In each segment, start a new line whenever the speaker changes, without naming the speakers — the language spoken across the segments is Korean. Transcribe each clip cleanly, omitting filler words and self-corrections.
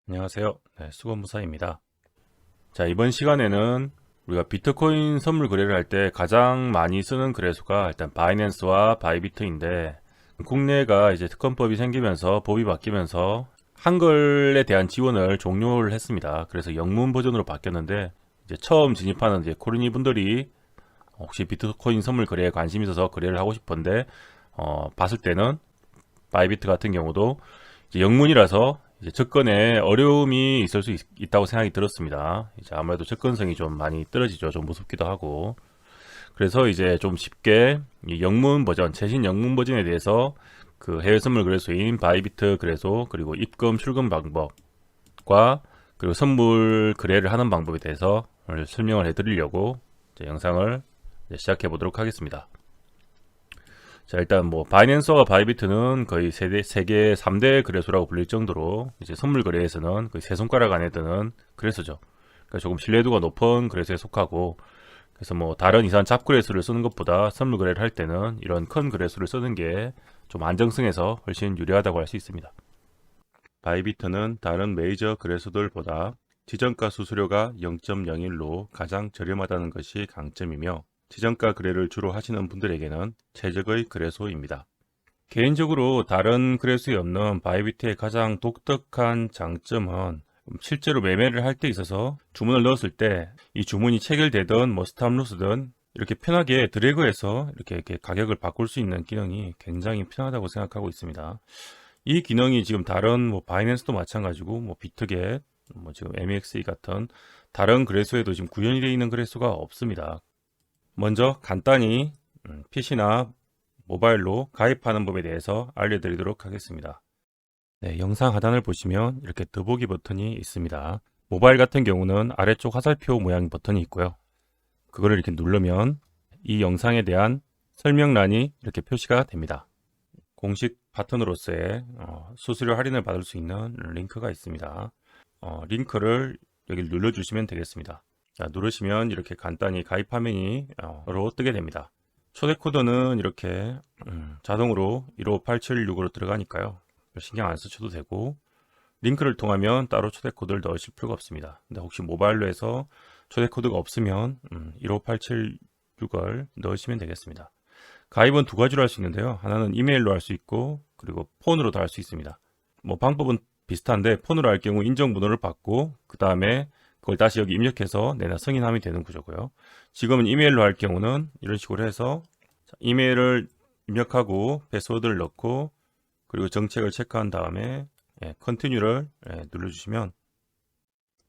안녕하세요. 수건무사입니다. 자, 이번 시간에는 우리가 비트코인 선물 거래를 할 때 가장 많이 쓰는 거래소가 일단 바이낸스와 바이비트인데, 국내가 이제 특검법이 생기면서 법이 바뀌면서 한글에 대한 지원을 종료를 했습니다. 그래서 영문 버전으로 바뀌었는데, 이제 처음 진입하는 이제 코리니 분들이 혹시 비트코인 선물 거래에 관심이 있어서 거래를 하고 싶은데 봤을 때는 바이비트 같은 경우도 이제 영문이라서 이제 접근에 어려움이 있을 수 있다고 생각이 들었습니다. 이제 아무래도 접근성이 좀 많이 떨어지죠. 좀 무섭기도 하고. 그래서 이제 좀 쉽게 이 영문 버전, 최신 영문 버전에 대해서 그 해외 선물 거래소인 바이비트 거래소, 그리고 입금 출금 방법과 그리고 선물 거래를 하는 방법에 대해서 오늘 설명을 해드리려고 이제 영상을 이제 시작해 보도록 하겠습니다. 자, 일단 뭐 바이낸스와 바이비트는 거의 세계 3대 거래소라고 불릴 정도로 이제 선물 거래에서는 거의 세 손가락 안에 드는 거래소죠. 그러니까 조금 신뢰도가 높은 거래소에 속하고, 그래서 뭐 다른 이산 잡거래소를 쓰는 것보다 선물 거래를 할 때는 이런 큰 거래소를 쓰는 게 좀 안정성에서 훨씬 유리하다고 할 수 있습니다. 바이비트는 다른 메이저 거래소들보다 지정가 수수료가 0.01로 가장 저렴하다는 것이 강점이며, 지정가 거래를 주로 하시는 분들에게는 최적의 거래소입니다. 개인적으로 다른 거래소에 없는 바이비트의 가장 독특한 장점은 실제로 매매를 할 때 있어서 주문을 넣었을 때 이 주문이 체결되든 뭐 스탑로스든 이렇게 편하게 드래그해서 이렇게 가격을 바꿀 수 있는 기능이 굉장히 편하다고 생각하고 있습니다. 이 기능이 지금 다른 뭐 바이낸스도 마찬가지고 뭐 비트겟, 뭐 지금 MEXE 같은 다른 거래소에도 지금 구현이 되어 있는 거래소가 없습니다. 먼저 간단히 PC나 모바일로 가입하는 법에 대해서 알려드리도록 하겠습니다. 네, 영상 하단을 보시면 이렇게 더보기 버튼이 있습니다. 모바일 같은 경우는 아래쪽 화살표 모양 버튼이 있고요. 그거를 이렇게 누르면 이 영상에 대한 설명란이 이렇게 표시가 됩니다. 공식 파트너로서의 수수료 할인을 받을 수 있는 링크가 있습니다. 링크를 여기 눌러주시면 되겠습니다. 자, 누르시면 이렇게 간단히 가입 화면으로 뜨게 됩니다. 초대 코드는 이렇게 자동으로 15876으로 들어가니까요. 신경 안 쓰셔도 되고, 링크를 통하면 따로 초대 코드를 넣으실 필요가 없습니다. 근데 혹시 모바일로 해서 초대 코드가 없으면 15876을 넣으시면 되겠습니다. 가입은 두 가지로 할 수 있는데요. 하나는 이메일로 할 수 있고, 그리고 폰으로도 할 수 있습니다. 뭐 방법은 비슷한데 폰으로 할 경우 인정번호를 받고 그 다음에 그걸 다시 여기 입력해서 내나 승인하면 되는 구조고요. 지금은 이메일로 할 경우는 이런 식으로 해서 이메일을 입력하고 패스워드를 넣고 그리고 정책을 체크한 다음에 컨티뉴를 눌러주시면,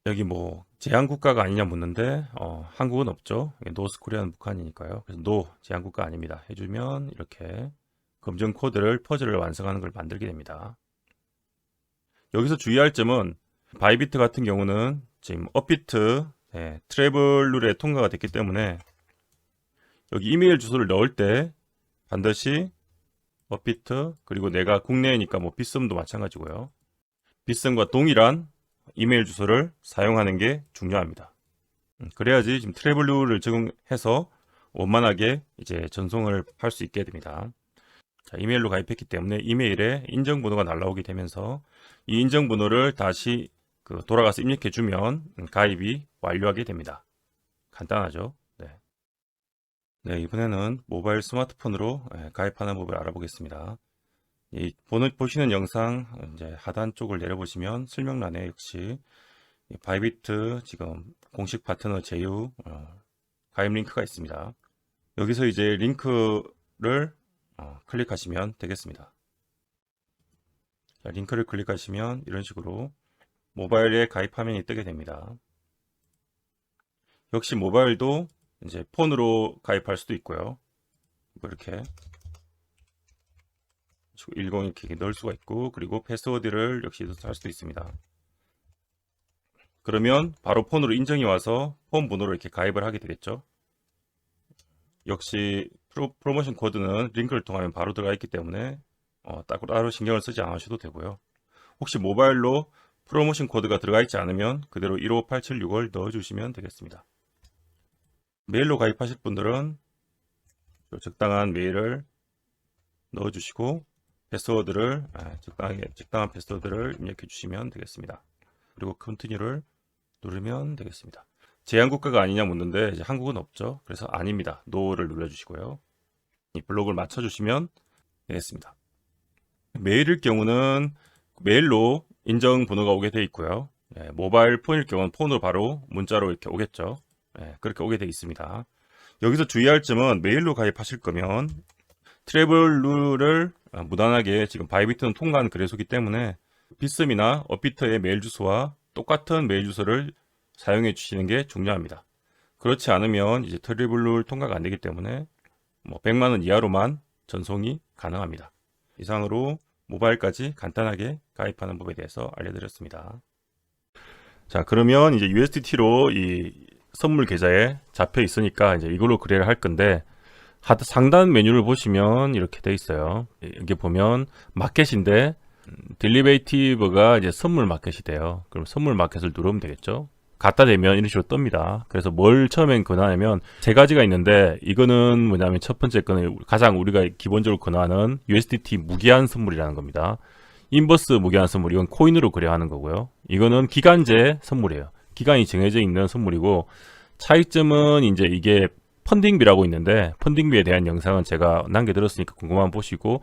여기 뭐 제한 국가가 아니냐 묻는데 한국은 없죠. 노스 코리아는 북한이니까요. 그래서 노 제한 국가 아닙니다 해주면 이렇게 검증 코드를 퍼즐을 완성하는 걸 만들게 됩니다. 여기서 주의할 점은 바이비트 같은 경우는 지금 업비트 트래블 룰에 통과가 됐기 때문에 여기 이메일 주소를 넣을 때 반드시 업비트, 그리고 내가 국내니까 뭐 빗썸도 마찬가지고요. 빗썸과 동일한 이메일 주소를 사용하는 게 중요합니다. 그래야지 지금 트래블 룰을 적용해서 원만하게 이제 전송을 할 수 있게 됩니다. 자, 이메일로 가입했기 때문에 이메일에 인정번호가 날라오게 되면서 이 인정번호를 다시 돌아가서 입력해주면 가입이 완료하게 됩니다. 간단하죠? 네. 네, 이번에는 모바일 스마트폰으로 가입하는 법을 알아보겠습니다. 보시는 영상 이제 하단 쪽을 내려보시면 설명란에 역시 바이비트 지금 공식 파트너 제휴 가입 링크가 있습니다. 여기서 이제 링크를 클릭하시면 되겠습니다. 자, 링크를 클릭하시면 이런 식으로 모바일에 가입 화면이 뜨게 됩니다. 역시 모바일도 이제 폰으로 가입할 수도 있고요. 이렇게 10 이렇게 넣을 수가 있고, 그리고 패스워드를 역시 할 수도 있습니다. 그러면 바로 폰으로 인정이 와서 폰 번호로 이렇게 가입을 하게 되겠죠. 역시 프로모션 코드는 링크를 통하면 바로 들어가 있기 때문에 따로 신경을 쓰지 않으셔도 되고요. 혹시 모바일로 프로모션 코드가 들어가 있지 않으면 그대로 15876을 넣어주시면 되겠습니다. 메일로 가입하실 분들은 적당한 메일을 넣어주시고 패스워드를 적당한 패스워드를 입력해 주시면 되겠습니다. 그리고 컨티뉴를 누르면 되겠습니다. 제한국가가 아니냐 묻는데 이제 한국은 없죠. 그래서 아닙니다. 노를 눌러주시고요. 이 블록을 맞춰주시면 되겠습니다. 메일일 경우는 메일로 인정번호가 오게 되어 있고요. 모바일 폰일 경우는 폰으로 바로 문자로 이렇게 오겠죠. 그렇게 오게 되어 있습니다. 여기서 주의할 점은 메일로 가입하실 거면 트래블 룰을 무난하게 지금 바이비트는 통과한 거래소이기 때문에 비썸이나 업비터의 메일 주소와 똑같은 메일 주소를 사용해 주시는 게 중요합니다. 그렇지 않으면 이제 트래블 룰 통과가 안 되기 때문에 100만 원 이하로만 전송이 가능합니다. 이상으로 모바일까지 간단하게 가입하는 법에 대해서 알려드렸습니다. 자, 그러면 이제 USDT로 이 선물 계좌에 잡혀 있으니까 이제 이걸로 거래를 할 건데 상단 메뉴를 보시면 이렇게 돼 있어요. 여기 보면 마켓인데 딜리베이티브가 이제 선물 마켓이 돼요. 그럼 선물 마켓을 누르면 되겠죠. 갖다 대면 이런 식으로 뜹니다. 그래서 뭘 처음엔 권하냐면 세 가지가 있는데 이거는 뭐냐면 첫 번째 거는 가장 우리가 기본적으로 권하는 USDT 무기한 선물이라는 겁니다. 인버스 무기한 선물, 이건 코인으로 거래하는 거고요. 이거는 기간제 선물이에요. 기간이 정해져 있는 선물이고 차이점은 이제 이게 펀딩비라고 있는데 펀딩비에 대한 영상은 제가 남겨드렸으니까 궁금하면 보시고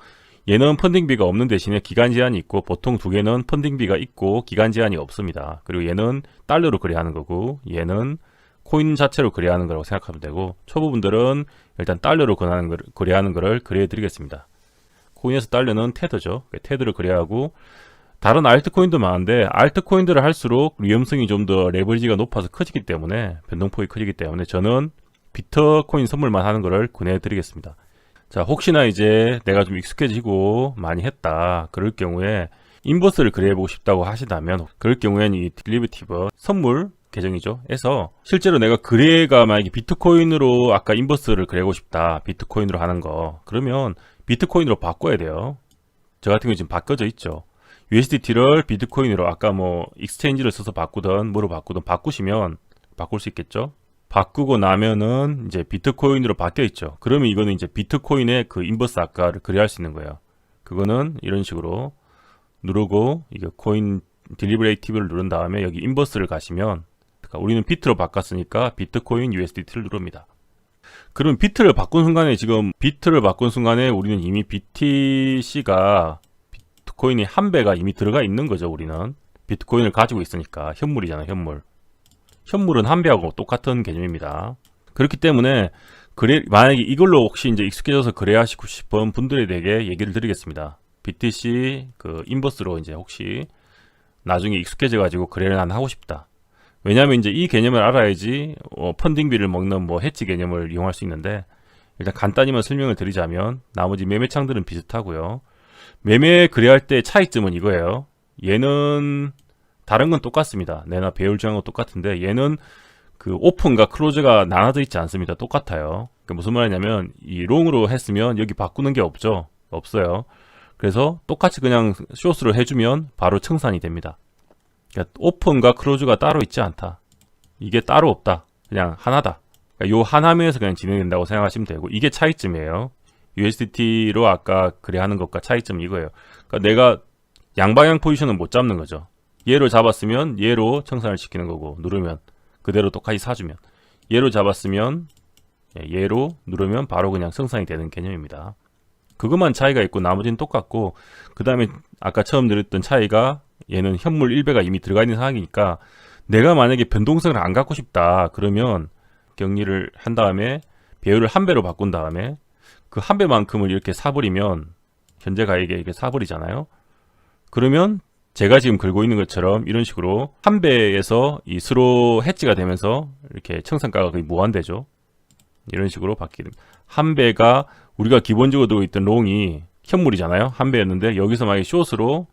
얘는 펀딩비가 없는 대신에 기간 제한이 있고 보통 두 개는 펀딩비가 있고 기간 제한이 없습니다. 그리고 얘는 달러로 거래하는 거고 얘는 코인 자체로 거래하는 거라고 생각하면 되고 초보분들은 일단 달러로 거래하는 거를 거래해 드리겠습니다. 코인에서 달러는 테더죠. 테더를 거래하고 다른 알트코인도 많은데 알트코인들을 할수록 위험성이 좀 더 레버리지가 높아서 커지기 때문에 변동폭이 커지기 때문에 저는 비트코인 선물만 하는 거를 권해 드리겠습니다. 자, 혹시나 이제 내가 좀 익숙해지고 많이 했다 그럴 경우에 인버스를 거래해보고 싶다고 하시다면 그럴 경우에는 이 딜리베티브 선물 계정이죠. 해서 실제로 내가 거래가 만약에 비트코인으로 아까 인버스를 거래하고 싶다 비트코인으로 하는 거 그러면 비트코인으로 바꿔야 돼요. 저 같은 경우 지금 바꿔져 있죠. USDT를 비트코인으로 아까 익스체인지를 써서 바꾸든 뭐로 바꾸든 바꾸시면 바꿀 수 있겠죠. 바꾸고 나면은 이제 비트코인으로 바뀌어 있죠. 그러면 이거는 이제 비트코인의 그 인버스 아까를 거래할 수 있는 거예요. 그거는 이런 식으로 누르고 이게 코인 딜리버레이티브를 누른 다음에 여기 인버스를 가시면 그러니까 우리는 비트로 바꿨으니까 비트코인 USDT를 누릅니다. 그럼 비트를 바꾼 순간에 우리는 이미 BTC가 비트코인이 한 배가 이미 들어가 있는 거죠. 우리는 비트코인을 가지고 있으니까 현물이잖아요. 현물은 한 배하고 똑같은 개념입니다. 그렇기 때문에 만약에 이걸로 혹시 이제 익숙해져서 거래하시고 싶은 분들에게 얘기를 드리겠습니다. BTC 그 인버스로 이제 혹시 나중에 익숙해져 가지고 거래를 난 하고 싶다. 왜냐하면 이제 이 개념을 알아야지 펀딩비를 먹는 해지 개념을 이용할 수 있는데 일단 간단히만 설명을 드리자면 나머지 매매창들은 비슷하고요. 매매 거래할 때 차이점은 이거예요. 얘는 다른 건 똑같습니다. 내나 배율 조항은 똑같은데 얘는 그 오픈과 클로즈가 나눠져 있지 않습니다. 똑같아요. 그러니까 무슨 말이냐면 이 롱으로 했으면 여기 바꾸는 게 없어요. 그래서 똑같이 그냥 숏으로 해주면 바로 청산이 됩니다. 그러니까 오픈과 클로즈가 따로 있지 않다. 이게 따로 없다. 그냥 하나다. 그러니까 요 하나면에서 그냥 진행된다고 생각하시면 되고 이게 차이점이에요. USDT로 아까 거래하는 것과 차이점이 이거예요. 그러니까 내가 양방향 포지션은 못 잡는 거죠. 얘로 잡았으면 얘로 청산을 시키는 거고 누르면 그대로 똑같이 사주면 얘로 잡았으면 얘로 누르면 바로 그냥 생산이 되는 개념입니다. 그것만 차이가 있고 나머지는 똑같고 그 다음에 아까 처음 드렸던 차이가 얘는 현물 1배가 이미 들어가 있는 상황이니까 내가 만약에 변동성을 안 갖고 싶다 그러면 격리를 한 다음에 배율을 한 배로 바꾼 다음에 그 한 배만큼을 이렇게 사버리면 현재 가액에 이렇게 사버리잖아요. 그러면 제가 지금 걸고 있는 것처럼 이런 식으로 한 배에서 이 스로 해지가 되면서 이렇게 청산가가 거의 무한대죠. 이런 식으로 바뀌게 됩니다. 한 배가 우리가 기본적으로 두고 있던 롱이 현물이잖아요. 한 배였는데 여기서 만약에 숏으로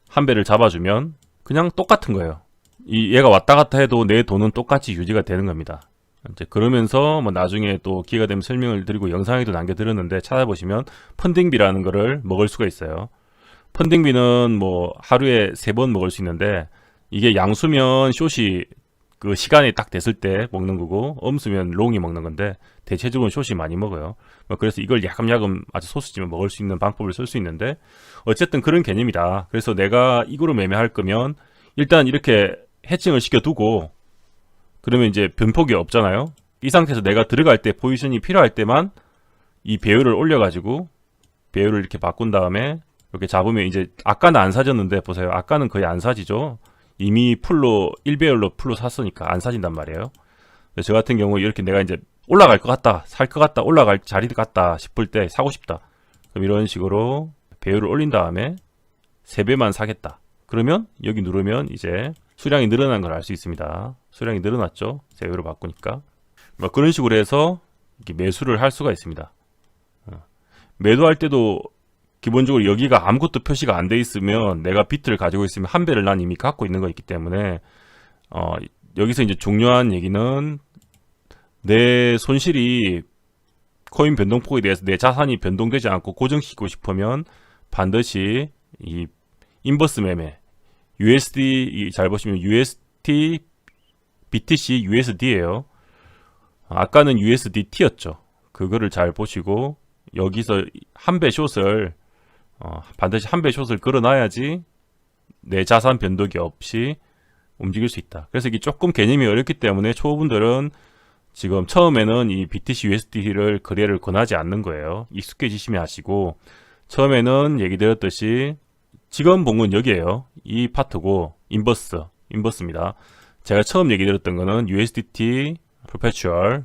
한 배를 잡아주면 그냥 똑같은 거예요. 얘가 왔다 갔다 해도 내 돈은 똑같이 유지가 되는 겁니다. 이제 그러면서 나중에 또 기회가 되면 설명을 드리고 영상에도 남겨드렸는데 찾아보시면 펀딩비라는 거를 먹을 수가 있어요. 펀딩비는 하루에 3번 먹을 수 있는데 이게 양수면 숏이 그 시간이 딱 됐을 때 먹는 거고 엄수면 롱이 먹는 건데 대체적으로 숏이 많이 먹어요. 그래서 이걸 야금야금 아주 소수지만 먹을 수 있는 방법을 쓸 수 있는데 어쨌든 그런 개념이다. 그래서 내가 이거로 매매할 거면 일단 이렇게 해칭을 시켜두고 그러면 이제 변폭이 없잖아요. 이 상태에서 내가 들어갈 때 포지션이 필요할 때만 이 배율을 올려가지고 배율을 이렇게 바꾼 다음에 이렇게 잡으면 이제 아까는 안 사졌는데 보세요. 아까는 거의 안 사지죠. 이미 풀로 1배율로 풀로 샀으니까 안 사진단 말이에요. 저 같은 경우 이렇게 내가 이제 올라갈 것 같다, 살 것 같다, 올라갈 자리 같다 싶을 때 사고 싶다. 그럼 이런 식으로 배율을 올린 다음에 3배만 사겠다. 그러면 여기 누르면 이제 수량이 늘어난 걸 알 수 있습니다. 수량이 늘어났죠. 3배로 바꾸니까. 뭐 그런 식으로 해서 매수를 할 수가 있습니다. 매도할 때도 기본적으로 여기가 아무것도 표시가 안 돼 있으면 내가 비트를 가지고 있으면 한 배를 난 이미 갖고 있는 거 있기 때문에 여기서 이제 중요한 얘기는 내 손실이 코인 변동폭에 대해서 내 자산이 변동되지 않고 고정시키고 싶으면 반드시 이 인버스 매매 USD 잘 보시면 UST BTC USD예요. 아까는 USDT였죠. 그거를 잘 보시고 여기서 한 배 숏을 반드시 한 배 숏을 걸어놔야지 내 자산 변동이 없이 움직일 수 있다. 그래서 이게 조금 개념이 어렵기 때문에 초보분들은 지금 처음에는 이 BTC USD를 거래를 권하지 않는 거예요. 익숙해지시면 하시고 처음에는 얘기 드렸듯이 지금 본 건 여기에요. 이 파트고 인버스입니다. 제가 처음 얘기 드렸던 거는 USDT Perpetual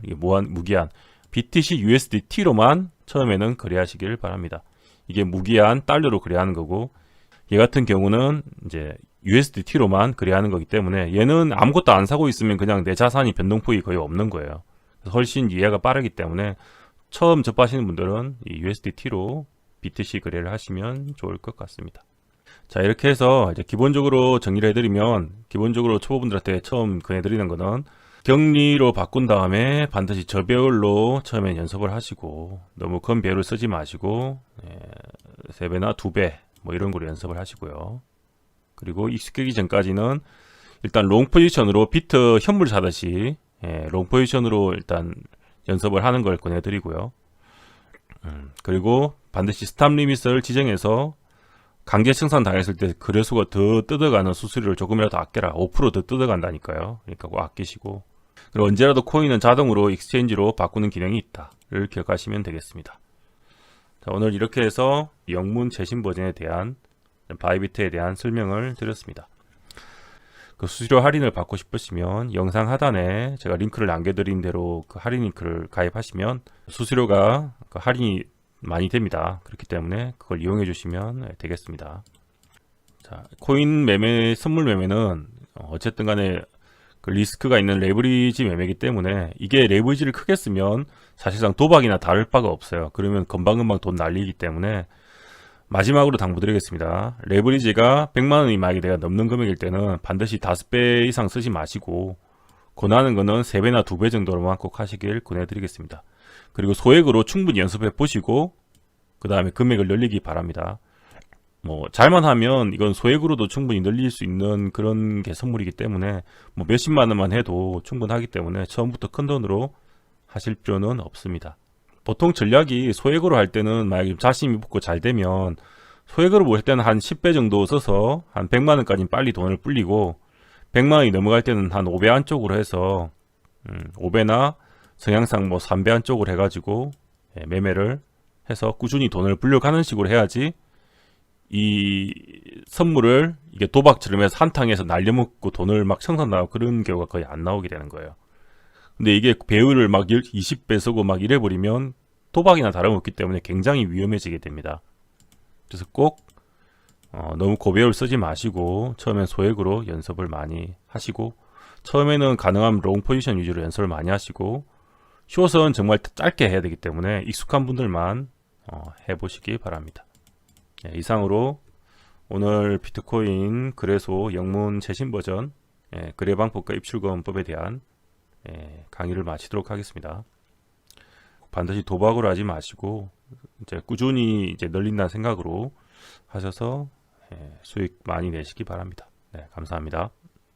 무기한 BTC USDT로만 처음에는 거래하시길 바랍니다. 이게 무기한 달러로 거래하는 거고 얘 같은 경우는 이제 USDT로만 거래하는 거기 때문에 얘는 아무것도 안 사고 있으면 그냥 내 자산이 변동폭이 거의 없는 거예요. 훨씬 이해가 빠르기 때문에 처음 접하시는 분들은 이 USDT로 BTC 거래를 하시면 좋을 것 같습니다. 자, 이렇게 해서 이제 기본적으로 정리를 해드리면 기본적으로 초보분들한테 처음 권해드리는 거는 격리로 바꾼 다음에 반드시 저배율로 처음엔 연습을 하시고 너무 큰 배율을 쓰지 마시고 3배나 2배 뭐 이런 거로 연습을 하시고요. 그리고 익숙해지기 전까지는 일단 롱 포지션으로 비트 현물 사듯이 롱 포지션으로 일단 연습을 하는 걸 권해드리고요. 그리고 반드시 스탑 리밋을 지정해서 강제 생산 당했을 때 거래소가 더 뜯어가는 수수료를 조금이라도 아껴라. 5%더 뜯어간다니까요. 그러니까 꼭 아끼시고 그리고 언제라도 코인은 자동으로 익스체인지로 바꾸는 기능이 있다를 기억하시면 되겠습니다. 자, 오늘 이렇게 해서 영문 최신 버전에 대한 바이비트에 대한 설명을 드렸습니다. 그 수수료 할인을 받고 싶으시면 영상 하단에 제가 링크를 남겨드린 대로 그 할인 링크를 가입하시면 수수료가 그 할인이 많이 됩니다. 그렇기 때문에 그걸 이용해 주시면 되겠습니다. 자, 코인 매매, 선물 매매는 어쨌든 간에 그 리스크가 있는 레버리지 매매이기 때문에 이게 레버리지를 크게 쓰면 사실상 도박이나 다를 바가 없어요. 그러면 금방금방 돈 날리기 때문에 마지막으로 당부드리겠습니다. 레버리지가 100만원이 만약에 내가 넘는 금액일 때는 반드시 5배 이상 쓰지 마시고 권하는 거는 3배나 2배 정도로만 꼭 하시길 권해드리겠습니다. 그리고 소액으로 충분히 연습해 보시고 그 다음에 금액을 늘리기 바랍니다. 뭐 잘만 하면 이건 소액으로도 충분히 늘릴 수 있는 그런 게 선물이기 때문에 뭐 몇십만 원만 해도 충분하기 때문에 처음부터 큰 돈으로 하실 필요는 없습니다. 보통 전략이 소액으로 할 때는 만약에 자신이 붙고 잘 되면 소액으로 볼 때는 한 10배 정도 써서 한 100만 원까지 빨리 돈을 불리고 100만 원이 넘어갈 때는 한 5배 안쪽으로 해서 5배나 성향상 뭐 3배 안쪽으로 해가지고 매매를 해서 꾸준히 돈을 불려가는 식으로 해야지 이 선물을 이게 도박처럼 해서 한탕에서 날려먹고 돈을 막 청산나고 그런 경우가 거의 안 나오게 되는 거예요. 근데 이게 배율을 막 20배 쓰고 막 이래버리면 도박이나 다름없기 때문에 굉장히 위험해지게 됩니다. 그래서 꼭 너무 고배율 쓰지 마시고 처음엔 소액으로 연습을 많이 하시고 처음에는 가능한 롱 포지션 위주로 연습을 많이 하시고 숏은 정말 짧게 해야 되기 때문에 익숙한 분들만 해보시기 바랍니다. 네, 이상으로 오늘 비트코인 거래소 영문 최신 버전 거래방법과 입출금법에 대한 강의를 마치도록 하겠습니다. 반드시 도박으로 하지 마시고 이제 꾸준히 이제 늘린다는 생각으로 하셔서 수익 많이 내시기 바랍니다. 네, 감사합니다.